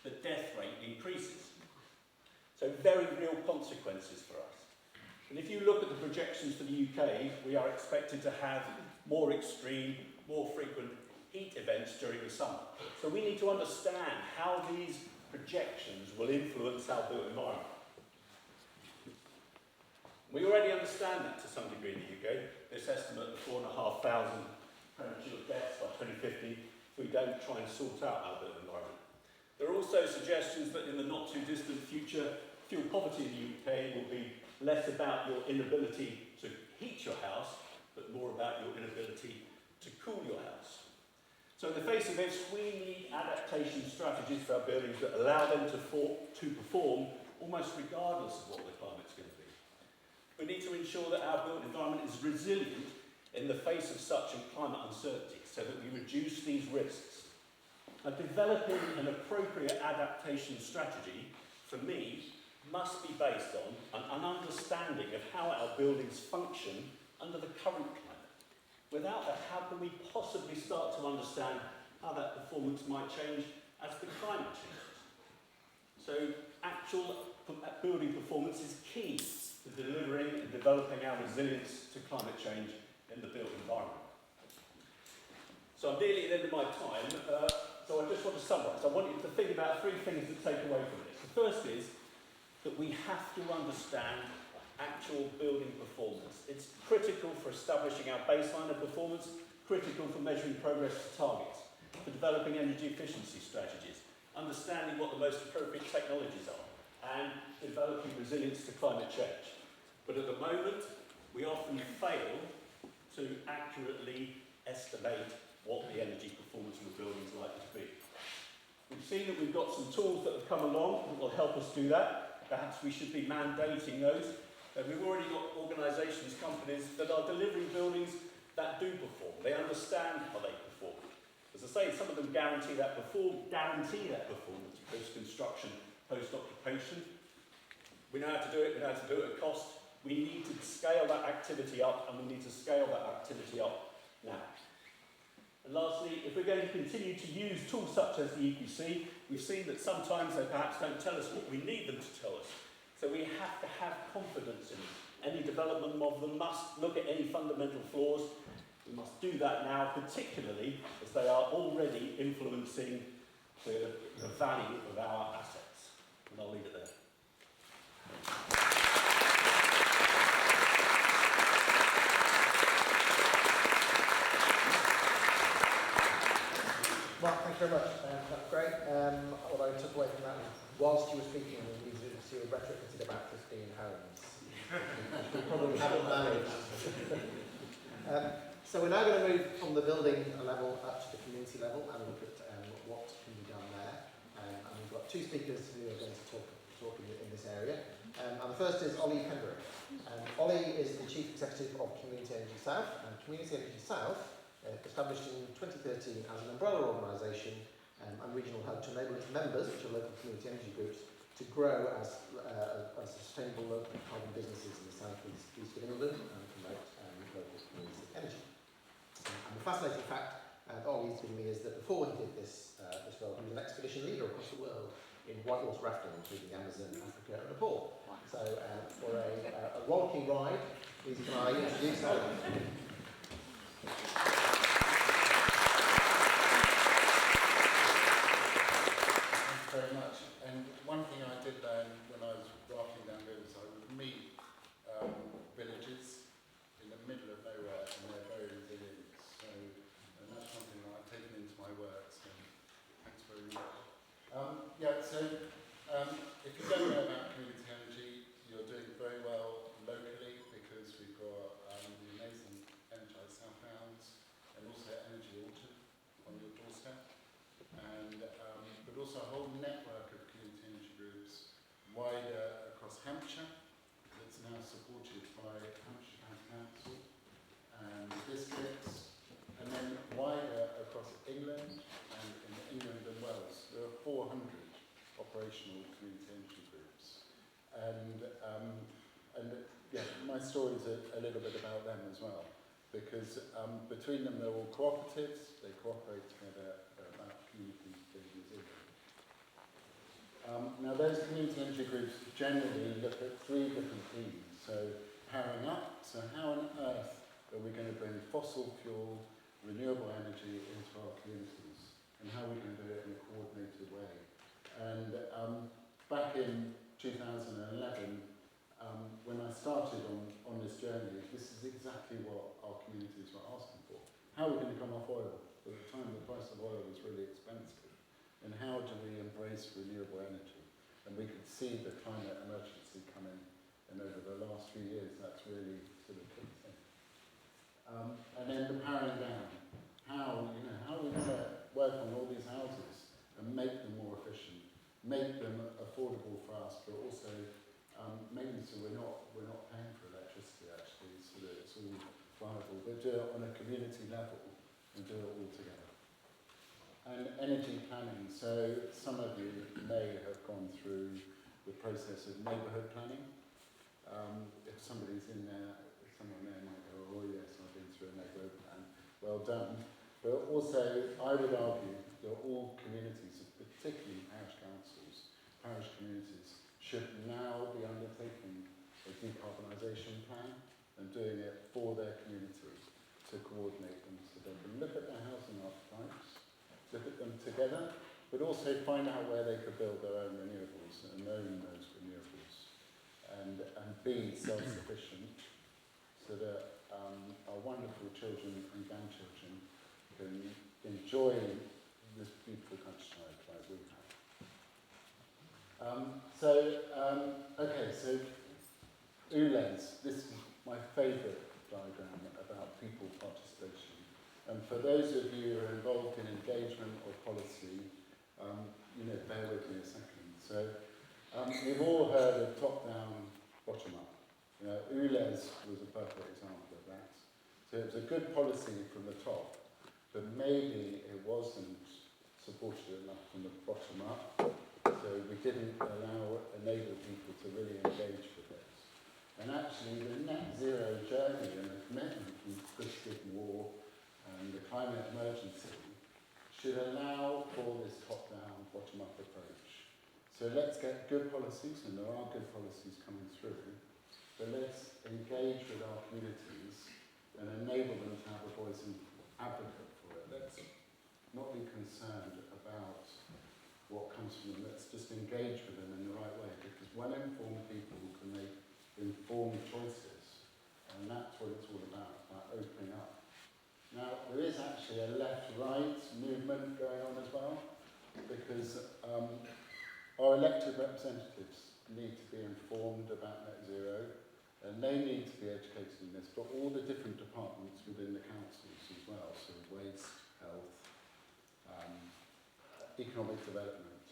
the death rate increases. So very real consequences for us. And if you look at the projections for the UK, we are expected to have more extreme, more frequent heat events during the summer. So we need to understand how these projections will influence our built environment. We already understand that to some degree in the UK. This estimate of 4,500 premature deaths by 2050 if we don't try and sort out our built environment. There are also suggestions that in the not too distant future, fuel poverty in the UK will be less about your inability to heat your house, but more about your inability to cool your house. So in the face of this, we need adaptation strategies for our buildings that allow them to perform almost regardless of what the climate's going to be. We need to ensure that our built environment is resilient in the face of such climate uncertainty, so that we reduce these risks. Now, developing an appropriate adaptation strategy, for me, must be based on an understanding of how our buildings function under the current climate. Without that, how can we possibly start to understand how that performance might change as the climate changes? So actual building performance is key to delivering and developing our resilience to climate change in the built environment. So I'm nearly at the end of my time, so I just want to summarise. I want you to think about three things to take away from this. The first is that we have to understand actual building performance. It's critical for establishing our baseline of performance, critical for measuring progress to targets, for developing energy efficiency strategies, understanding what the most appropriate technologies are, and developing resilience to climate change. But at the moment, we often fail to accurately estimate what the energy performance of the building is likely to be. We've seen that we've got some tools that have come along that will help us do that. Perhaps we should be mandating those. We've already got organisations, companies that are delivering buildings that do perform. They understand how they perform. As I say, some of them guarantee that performance post-construction, post-occupation. We know how to do it, we know how to do it at cost. We need to scale that activity up, and we need to scale that activity up now. And lastly, if we're going to continue to use tools such as the EPC, we've seen that sometimes they perhaps don't tell us what we need them to tell us. So we have to have confidence in them. Any development model must look at any fundamental flaws. We must do that now, particularly as they are already influencing the value of our assets. And I'll leave it there. Mark, thank you very much. That's great. What I took away from that was, whilst you were speaking, you were retrofitted about 15 homes. We probably haven't managed. So we're now going to move from the building level up to the community level and look at what can be done there. And we've got two speakers who are going to talk in this area. And the first is Ollie Pendered. Ollie is the Chief Executive of Community Energy South. And Community Energy South, established in 2013 as an umbrella organisation and regional hub to enable its members, which are local community energy groups, to grow as sustainable local carbon businesses in the south east of England and promote local community energy. And the fascinating fact that Ollie's given me is that before he did this role, he was an expedition leader across the world in whitewater rafting, including the Amazon, Africa and Nepal. So for a rollicking ride, please can I introduce Ollie. Very much. And one thing I did learn when I was rafting down rivers, I would meet villages in the middle of nowhere, and they're very resilient. So, and that's something that I've taken into my work. So, thanks very much. If you don't know about community energy, you're doing very well locally because we've got the amazing Energize South Downs and also Energy Alton on your doorstep. And but also a whole network of community energy groups wider across Hampshire that's now supported by Hampshire County Council and districts, and then wider across England and in England and Wales. There are 400 operational community energy groups, and my story is a little bit about them as well, because between them they're all cooperatives. They cooperate together about community being resilient. Now those community energy groups generally look at three different themes. So powering up, so how on earth are we going to bring fossil fuel, renewable energy into our communities? And how are we going to do it in a coordinated way? And back in 2011, when I started on this journey, this is exactly what our communities were asking for. How are we going to come off oil? At the time, the price of oil was really expensive. And how do we embrace renewable energy? And we could see the climate emergency coming. And over the last few years, that's really sort of kicked in. And then the powering down. How are we going to work on all these houses and make them more efficient, make them affordable for us, but also maybe so we're not paying for electricity actually, so that it's all viable, but do it on a community level and do it all together. And energy planning. So some of you may have gone through the process of neighbourhood planning. If somebody's in there, someone there might go, oh yes, I've been through a neighbourhood plan. Well done. But also, I would argue that all communities, particularly parish councils, parish communities, should now be undertaking a decarbonisation plan and doing it for their community to coordinate them so they can look at their housing archetypes, look at them together, but also find out where they could build their own renewables and own those renewables and be self-sufficient so that our wonderful children and grandchildren can enjoy this beautiful countryside like we have. So ULEZ, this is my favourite diagram about people participation. And for those of you who are involved in engagement or policy, bear with me a second. So you've all heard of top-down, bottom-up. ULEZ was a perfect example of that. So it was a good policy from the top, but maybe it wasn't supported enough from the bottom up, so we didn't enable people to really engage with it. And actually the net zero journey and the commitment from Christian war and the climate emergency should allow for this top-down, bottom-up approach. So let's get good policies, and there are good policies coming through, but let's engage with our communities and enable them to have a voice and advocate for it. Let's not be concerned about what comes from them. Let's just engage with them in the right way, because well-informed people can make informed choices, and that's what it's all about opening up. Now, there is actually a left-right movement going on as well, because our elected representatives need to be informed about net zero, and they need to be educated in this, but all the different departments within the councils as well, so waste, health, economic development.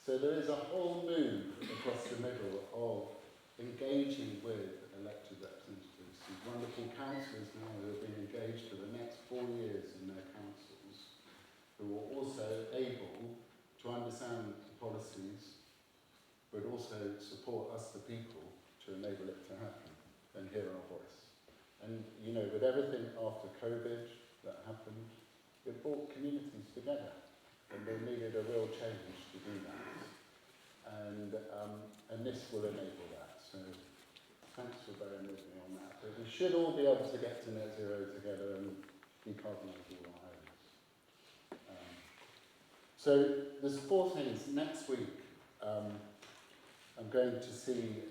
So there is a whole move across the middle of engaging with elected representatives. These wonderful councillors now who have been engaged for the next 4 years in their councils, who are also able to understand the policies, but also support us, the people, to enable it to happen and hear our voice. And with everything after COVID that happened, it brought communities together, and they needed a real change to do that. And this will enable that. So thanks for bearing with me on that. But we should all be able to get to net zero together and decarbonise all our homes. So there's 4 things. Next week, I'm going to see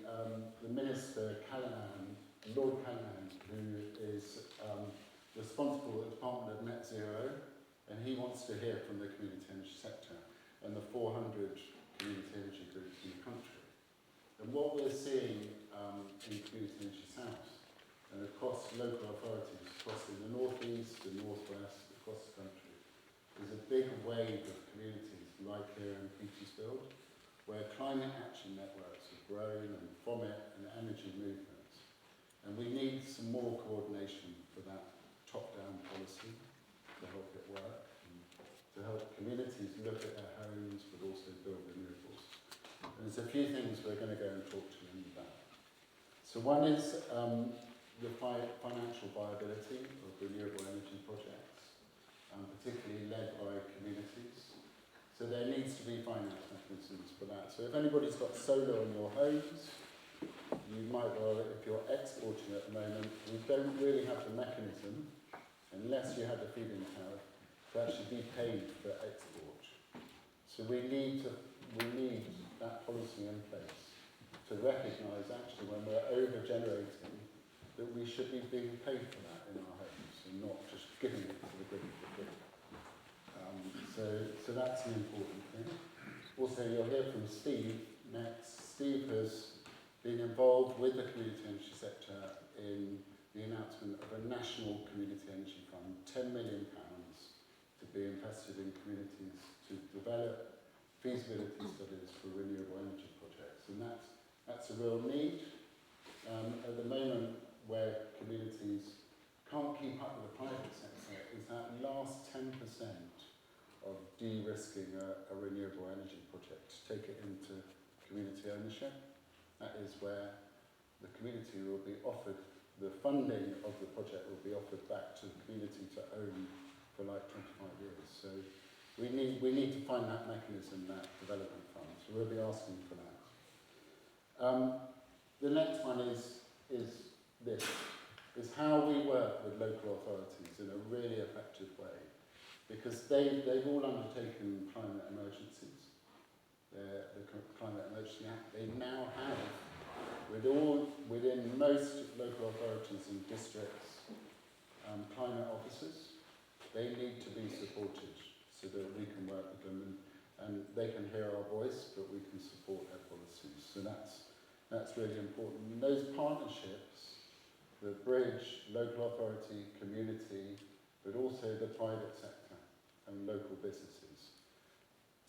the Minister Callanan, Lord Callanan, who is responsible at the Department of Net Zero, and he wants to hear from the community energy sector and the 400 community energy groups in the country. And what we're seeing in Community Energy South and across local authorities, across the North East, the North West, across the country, is a big wave of communities like here in Petersfield, where climate action networks have grown, and from it an energy movement. And we need some more coordination for that top-down policy to help it work, and to help communities look at their homes but also build renewables. And there's a few things we're going to go and talk to them about. So one is the financial viability of renewable energy projects, particularly led by communities. So there needs to be finance mechanisms mechanisms for that. So if anybody's got solar on your homes, you might well, if you're exporting at the moment, we don't really have the mechanism, unless you have the feed-in tariff, to actually be paid for export. So we need that policy in place to recognise actually when we're over-generating that we should be being paid for that in our homes and not just giving it to the grid. So that's an important thing. Also, you'll hear from Steve next. Steve has been involved with the community energy sector in the announcement of a national community energy fund, £10 million to be invested in communities to develop feasibility studies for renewable energy projects. And that's a real need. At the moment, where communities can't keep up with the private sector, is that last 10% of de-risking a renewable energy project, take it into community ownership. That is where the community will be offered, the funding of the project will be offered back to the community to own for like 25 years. So we need to find that mechanism, that development fund. So we'll be asking for that. The next one is how we work with local authorities in a really effective way. Because they've all undertaken climate emergencies. The Climate Emergency Act, they now have, within most local authorities and districts, climate officers. They need to be supported so that we can work with them and they can hear our voice, but we can support their policies. So that's really important. And those partnerships that bridge local authority, community, but also the private sector and local businesses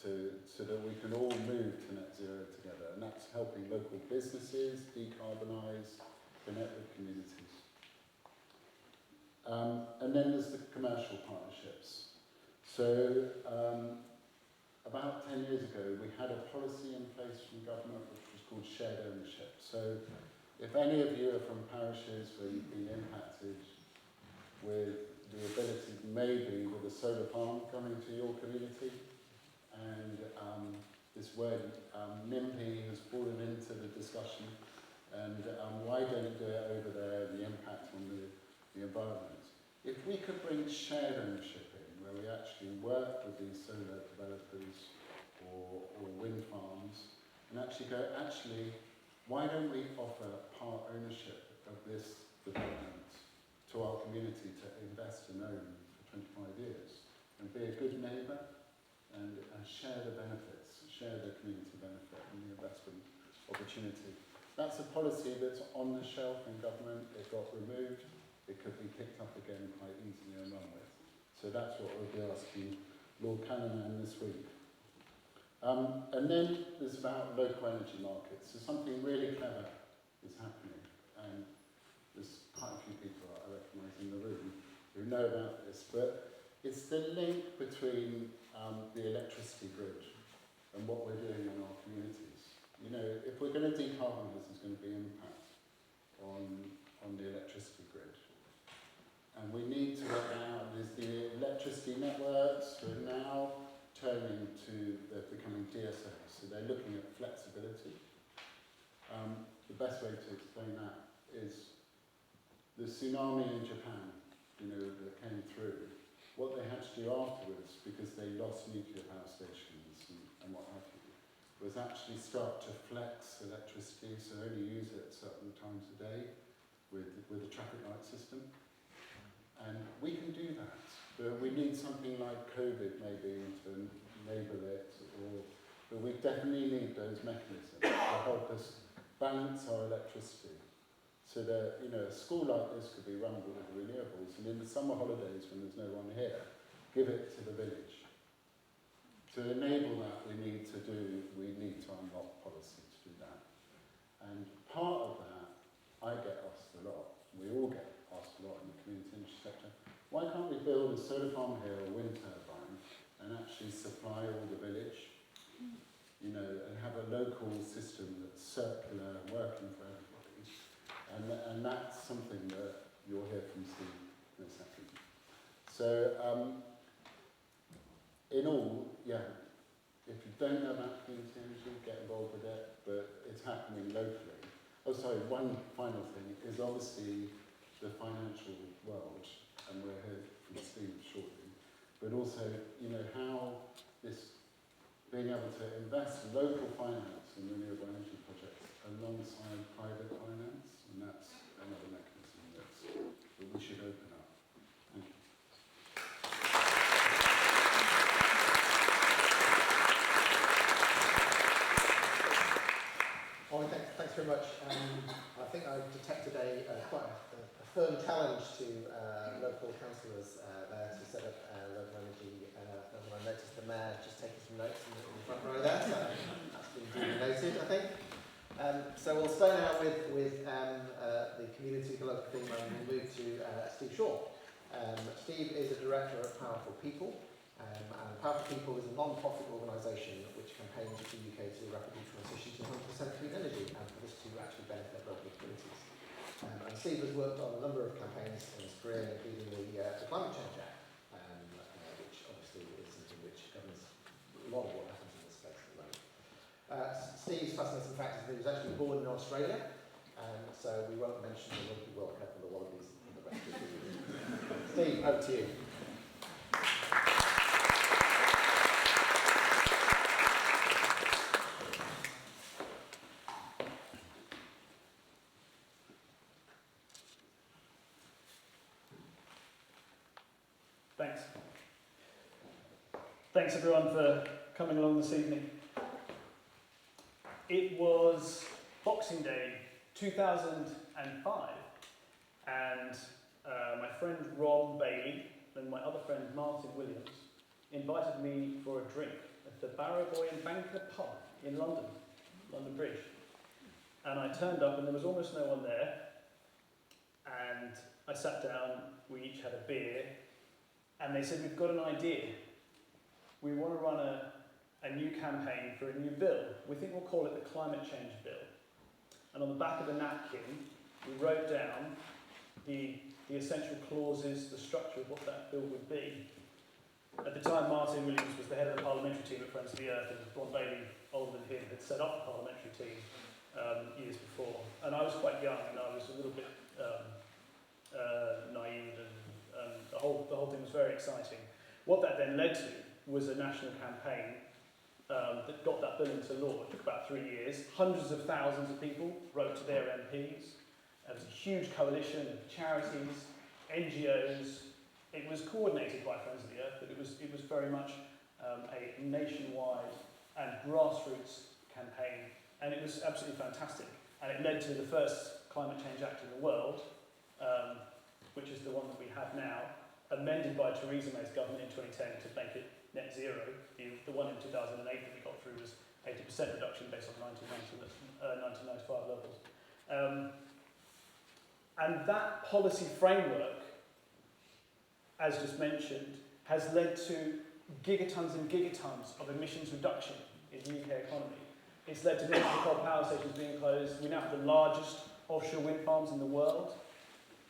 so that we can all move to net zero together. And that's helping local businesses decarbonise, connect with communities. And then there's the commercial partnerships. So about 10 years ago, we had a policy in place from government which was called shared ownership. So if any of you are from parishes where you've been impacted with the ability, maybe with a solar farm coming to your community, and this word NIMPY has fallen into the discussion, and why don't you do it over there, the impact on the environment. If we could bring shared ownership in, where we actually work with these solar developers or wind farms, and actually go, why don't we offer part ownership of this development to our community to invest and own for 25 years and be a good neighbour and share the benefits, share the community benefit and the investment opportunity. That's a policy that's on the shelf in government. It got removed. It could be picked up again quite easily and run with. So that's what we'll be asking Lord Callanan this week. And then there's about local energy markets. So something really clever is happening. And there's quite a few people I recognise in the room who know about this, but it's the link between the electricity grid and what we're doing in our communities. You know, if we're going to decarbonise, there's going to be impact on the electricity grid. And we need to work out, there's the electricity networks who are now turning to, they're becoming DSOs, so they're looking at flexibility. The best way to explain that is the tsunami in Japan, you know, that came through. What they had to do afterwards, because they lost nuclear power stations and what have you, was actually start to flex electricity, so only use it at certain times a day with a traffic light system. And we can do that, but we need something like COVID maybe to enable it, but we definitely need those mechanisms to help us balance our electricity. So that, you know, a school like this could be run with renewables, and in the summer holidays when there's no one here, give it to the village. To enable that, we need to unlock policy to do that. And part of that, I get asked a lot, we all get asked a lot in the community energy sector, why can't we build a solar farm here, a wind turbine, and actually supply all the village, you know, and have a local system that's circular and working for everybody? And that's something that you'll hear from Steve in a second. So, in all, yeah. if you don't know about community energy, get involved with it, but it's happening locally. Oh, sorry, one final thing is obviously the financial world, and we'll hear from Steve shortly, but also, you know, how this being able to invest local finance in renewable energy projects alongside private finance, and that's another mechanism that we should open up. Thank you. Ollie, thanks very much. I think I detected quite a firm challenge to local councillors there to set up local energy. And I noticed the mayor just taking some notes in the front row there, so that's been duly noted, I think. So we'll stay now with the community, the local theme, and we'll move to Steve Shaw. Steve is a director of Powerful People, and Powerful People is a non-profit organisation which campaigns for the UK to rapidly transition to 100% clean energy, and for this to actually benefit local communities. And Steve has worked on a number of campaigns in his career, including the Climate Change Act, which obviously is something which governs a lot of what happens in this space at the moment. Steve's fascinating fact is that he was actually born in Australia, so we won't mention the Rugby World Cup and the Wallabies and the rest of it. Steve, over to you. Thanks. Thanks everyone for coming along this evening. It was Boxing Day 2005 and my friend Ron Bailey and my other friend Martin Williams invited me for a drink at the Barrowboy and Banker pub in London Bridge. And I turned up and there was almost no one there, and I sat down, we each had a beer, and they said, we've got an idea. We want to run a new campaign for a new bill. We think we'll call it the Climate Change Bill. And on the back of the napkin, we wrote down the essential clauses, the structure of what that bill would be. At the time, Martin Williams was the head of the parliamentary team at Friends of the Earth, and Ron Bailey, older than him, had set up the parliamentary team years before. And I was quite young, and I was a little bit naive, and the whole thing was very exciting. What that then led to was a national campaign that got that bill into law. It took about 3 years. Hundreds of thousands of people wrote to their MPs. There was a huge coalition of charities, NGOs. It was coordinated by Friends of the Earth, but it was very much a nationwide and grassroots campaign, and it was absolutely fantastic. And it led to the first Climate Change Act in the world, which is the one that we have now, amended by Theresa May's government in 2010 to make it net zero. The one in 2008 that we got through was 80% reduction based on 1995 levels. And that policy framework, as just mentioned, has led to gigatons and gigatons of emissions reduction in the UK economy. It's led to nuclear coal power stations being closed. We now have the largest offshore wind farms in the world.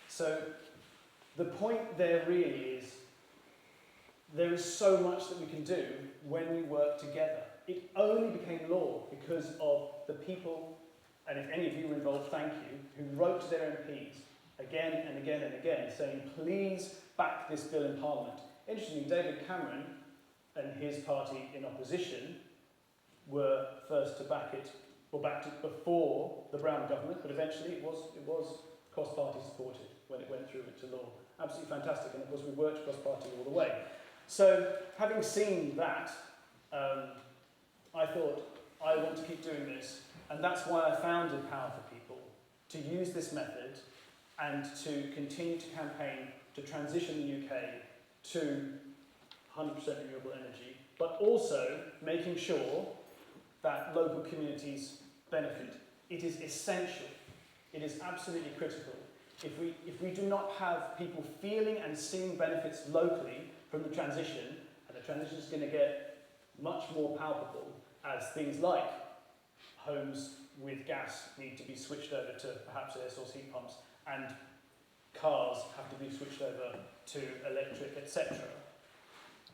So the point there really is there is so much that we can do when we work together. It only became law because of the people, and if any of you were involved, thank you, who wrote to their MPs again and again and again saying, please back this bill in Parliament. Interestingly, David Cameron and his party in opposition were first to back it, or backed it before the Brown government, but eventually it was cross-party supported when it went through into law. Absolutely fantastic, and of course we worked cross-party all the way. So, having seen that, I thought, I want to keep doing this, and that's why I founded Power for People, to use this method and to continue to campaign to transition the UK to 100% renewable energy, but also making sure that local communities benefit. It is essential. It is absolutely critical. If we do not have people feeling and seeing benefits locally from the transition, and the transition is going to get much more palpable as things like homes with gas need to be switched over to perhaps air source heat pumps, and cars have to be switched over to electric, etc.,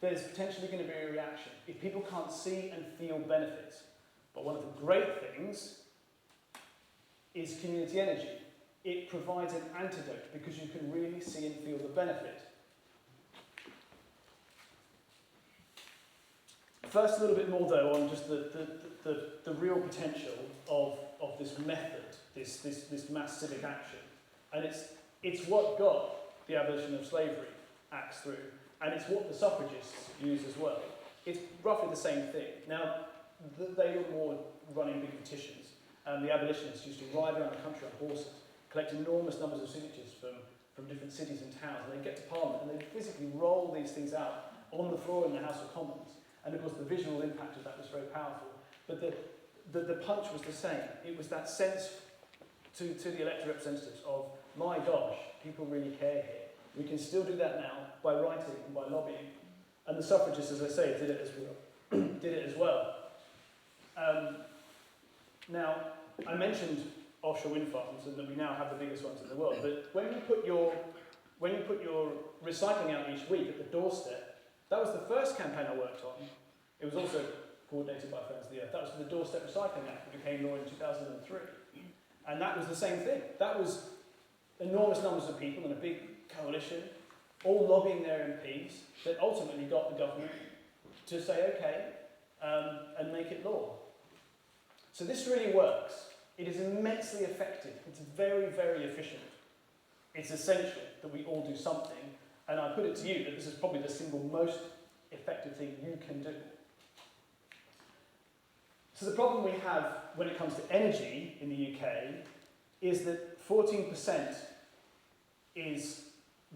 there's potentially going to be a reaction if people can't see and feel benefits. But one of the great things is community energy. It provides an antidote because you can really see and feel the benefit. First, a little bit more though on just the real potential of this method, this mass civic action. And it's what got the Abolition of Slavery Acts through, and it's what the suffragists use as well. It's roughly the same thing. Now, they were more running big petitions. The abolitionists used to ride around the country on horses, collect enormous numbers of signatures from different cities and towns, and they'd get to Parliament and they'd physically roll these things out on the floor in the House of Commons. And of course the visual impact of that was very powerful. But the punch was the same. It was that sense to the elected representatives of, my gosh, people really care here. We can still do that now by writing and by lobbying. And the suffragists, as I say, did it as well. Now, I mentioned offshore wind farms and that we now have the biggest ones in the world. But when you put your recycling out each week at the doorstep, that was the first campaign I worked on. It was also coordinated by Friends of the Earth. That was the Doorstep Recycling Act that became law in 2003. And that was the same thing. That was enormous numbers of people in a big coalition, all lobbying their MPs, that ultimately got the government to say, okay, and make it law. So this really works. It is immensely effective. It's very, very efficient. It's essential that we all do something. And I put it to you that this is probably the single most effective thing you can do. So the problem we have when it comes to energy in the UK is that 14% is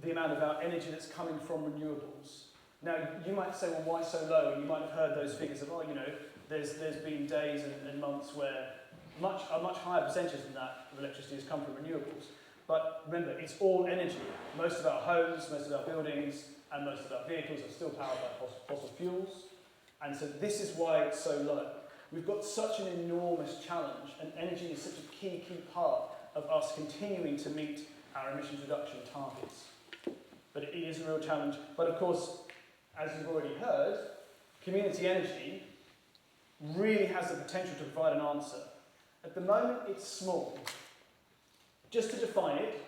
the amount of our energy that's coming from renewables. Now, you might say, well, why so low? And you might have heard those figures of, oh, you know, there's been days and months where a much higher percentage than that of electricity has come from renewables. But remember, it's all energy. Most of our homes, most of our buildings, and most of our vehicles are still powered by fossil fuels. And so this is why it's so low. We've got such an enormous challenge, and energy is such a key part of us continuing to meet our emissions reduction targets. But it is a real challenge. But of course, as you've already heard, community energy really has the potential to provide an answer. At the moment, it's small. Just to define it,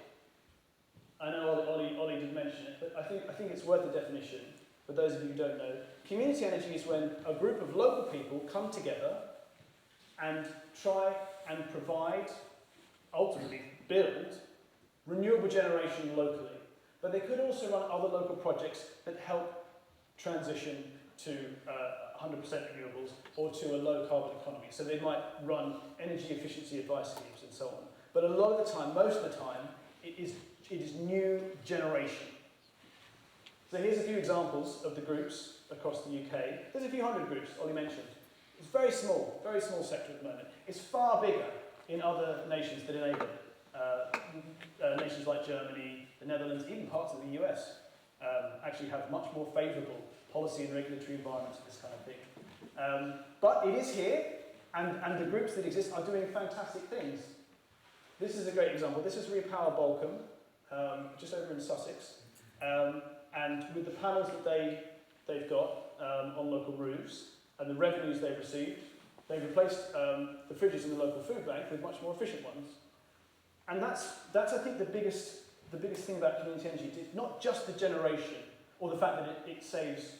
I know Ollie did mention it, but I think it's worth a definition for those of you who don't know. Community energy is when a group of local people come together and try and provide, ultimately build, renewable generation locally. But they could also run other local projects that help transition to 100% renewables or to a low carbon economy. So they might run energy efficiency advice schemes and so on. But a lot of the time, most of the time, it is new generation. So here's a few examples of the groups across the UK. There's a few hundred groups, Ollie mentioned. It's very small sector at the moment. It's far bigger in other nations that enable it. Nations like Germany, the Netherlands, even parts of the US actually have much more favourable policy and regulatory environments for this kind of thing. But it is here, and the groups that exist are doing fantastic things. This is a great example. This is Repower Bolcombe, just over in Sussex. And with the panels that they've got on local roofs and the revenues they've received, they've replaced the fridges in the local food bank with much more efficient ones. And that's I think the biggest thing about community energy. It's not just the generation or the fact that it saves